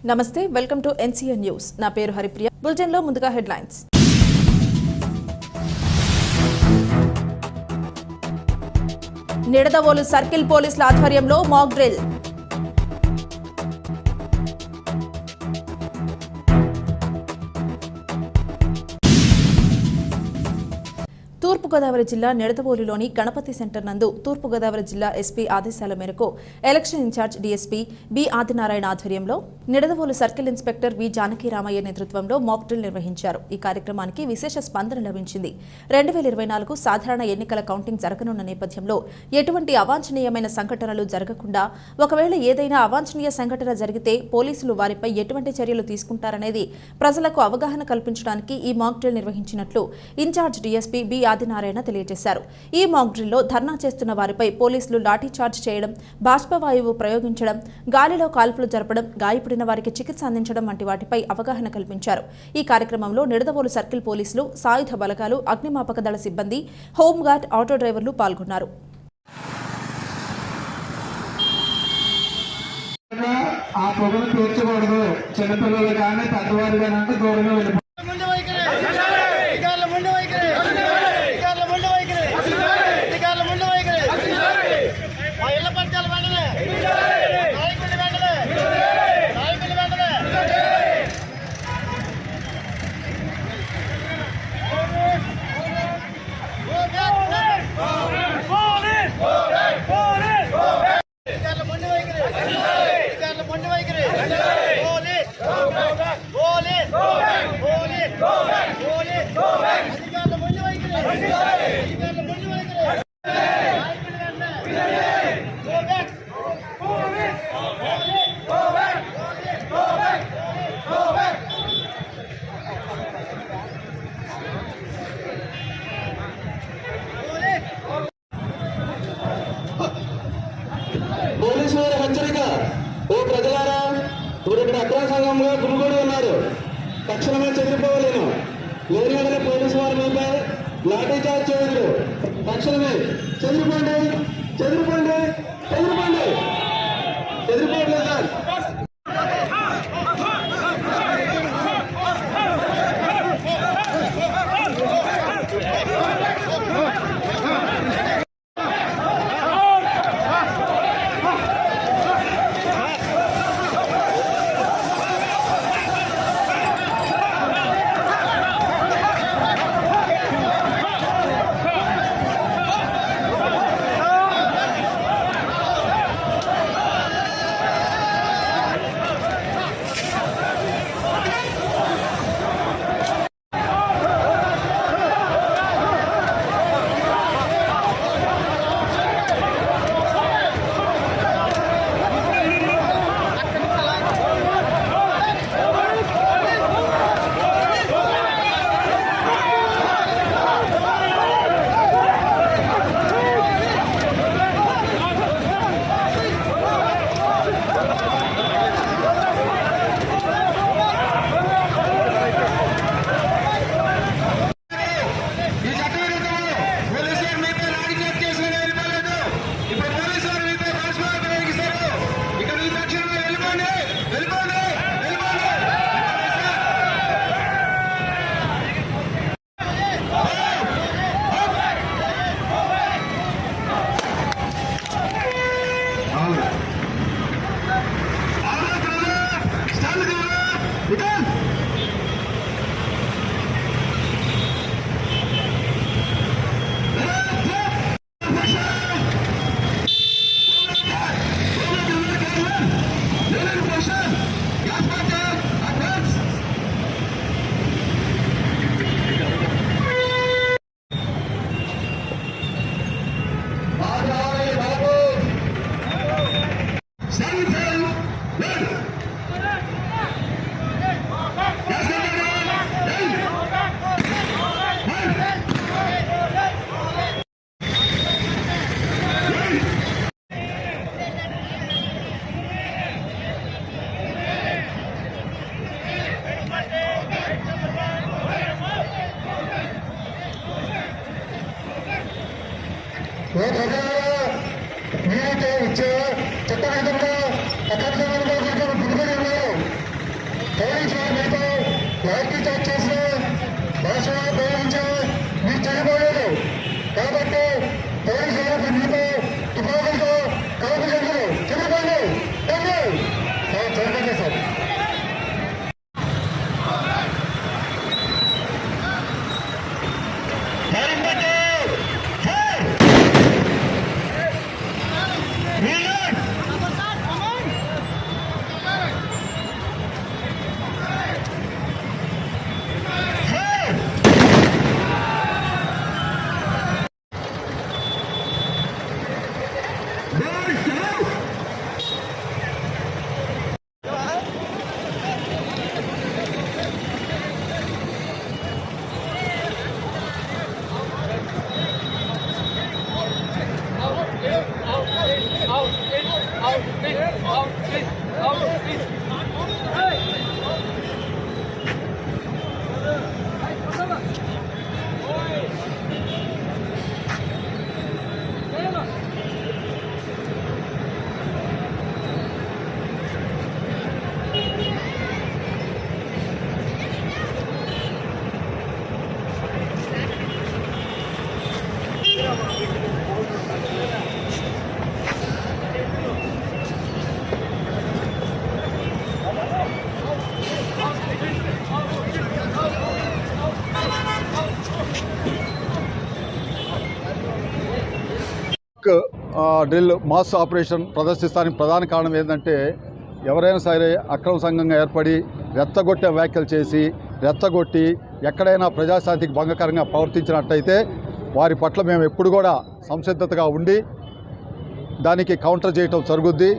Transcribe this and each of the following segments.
నమస్తే, welcome to NCN news. నా పేరు హరిప్రియ. బులెటిన్ లో ముందుగా హెడ్లైన్స్. నిడదవోలు సర్కిల్ పోలీసుల ఆధ్వర్యంలో మాక్ డ్రిల్. తూర్పుగోదావరి జిల్లా నిడదవోలులోని గణపతి సెంటర్ నందు తూర్పుగోదావరి జిల్లా ఎస్పీ ఆదేశాల మేరకు election incharge DSP B Adinarayana ఆధ్వర్యంలో Nidadavolu circle inspector V Janakiramayya నేతృత్వంలో మాక్ డ్రిల్ నిర్వహించారు. ఈ కార్యక్రమానికి విశేష స్పందన లభించింది. 2024 సాధారణ ఎన్నికల కౌంటింగ్ జరగనున్న నేపథ్యంలో ఎటువంటి అవాంఛనీయమైన సంఘటనలు జరగకుండా, ఒకవేళ ఏదైనా అవాంఛనీయ సంఘటన జరిగితే పోలీసులు వారిపై ఎటువంటి చర్యలు తీసుకుంటారనేది ప్రజలకు అవగాహన కల్పించడానికి ఈ మాక్ డ్రిల్ నిర్వహించినట్లు ఇన్ఛార్జ్ డీఎస్పీ బి ఆదినారాయణ తెలియజేశారు. ఈ మాక్ డ్రిల్లో ధర్నా చేస్తున్న వారిపై పోలీసులు లాఠీ చార్జ్ చేయడం, బాష్పవాయువు ప్రయోగించడం, గాలిలో కాల్పులు జరపడం, గాయపడిన వారికి చికిత్స అందించడం వంటి వాటిపై అవగాహన కల్పించారు. ఈ కార్యక్రమంలో నిడదవోలు సర్కిల్ పోలీసులు, సాయుధ బలగాలు, అగ్నిమాపక దళ సిబ్బంది, హోంగార్డ్, ఆటో డ్రైవర్లు పాల్గొన్నారు. చిన్నపిల్లలు కానీ పెద్దవారు కానీ దూరంగా వెళ్ళిపోతారు. పోలీసు వారి హెచ్చరిక, ఓ ప్రజలారా, మీరు ఇక్కడ అక్రమ సంఘంగా గుమిగూడి ఉన్నారు. తక్షణమే చెదిరిపోవలేను. లేని పోలీసు వారి మీపై లాఠీ చార్జ్ చేయదు. తక్షణమే చెదిరిపోండి, చెదిరిపోండి, చెదిరిపోండి. చెదిరిపోవట్లేదు సార్. పోలీసులు మీతో లాఠీ చార్జ్ చేసిన భాషను ఉపయోగించి మీరు చేయబోలేదు కాబట్టి పోలీసులకు మీతో తుపాకులతో కలుపు జరుగులు తిరిగిపోయింది చెప్పండి సార్ డ్రిల్ మాస్ ఆపరేషన్ ప్రదర్శిస్తానికి ప్రధాన కారణం ఏంటంటే ఎవరైనా సరే అక్రమ సంఘంగా ఏర్పడి రెచ్చగొట్టే వ్యాఖ్యలు చేసి రెచ్చగొట్టి ఎక్కడైనా ప్రజాశాంతికి భంగకరంగా ప్రవర్తించినట్టయితే వారి పట్ల మేము ఎప్పుడు కూడా సంసిద్ధతగా ఉండి దానికి కౌంటర్ చేయటం జరుగుద్ది.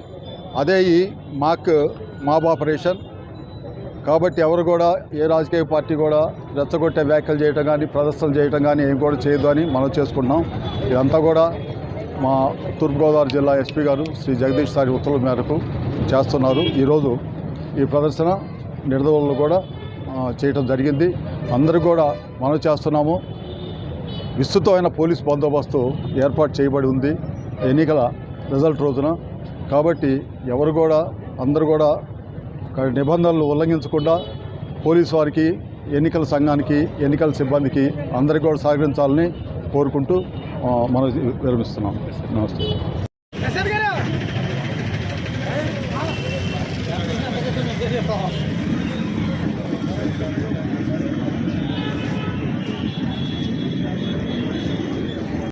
అదే ఈ మాబ్ ఆపరేషన్. కాబట్టి ఎవరు కూడా ఏ రాజకీయ పార్టీ కూడా రెచ్చగొట్టే వ్యాఖ్యలు చేయటం కానీ ప్రదర్శనలు చేయటం కానీ ఏం కూడా చేయదు అని మనం చేసుకుంటున్నాం. ఇదంతా కూడా మా తూర్పుగోదావరి జిల్లా ఎస్పీ గారు శ్రీ జగదీష్ సారి ఉత్తర్వుల మేరకు చేస్తున్నారు. ఈరోజు ఈ ప్రదర్శన నిడదవోలులో కూడా చేయటం జరిగింది. అందరూ కూడా మనం చేస్తున్నాము. విస్తృతమైన పోలీస్ బందోబస్తు ఏర్పాటు చేయబడి ఉంది ఎన్నికల రిజల్ట్ రోజున. కాబట్టి ఎవరు కూడా అందరూ కూడా నిబంధనలు ఉల్లంఘించకుండా పోలీసు వారికి, ఎన్నికల సంఘానికి, ఎన్నికల సిబ్బందికి అందరికీ కూడా సహకరించాలని కోరుకుంటూ మనం విరమిస్తున్నాం. నమస్తే.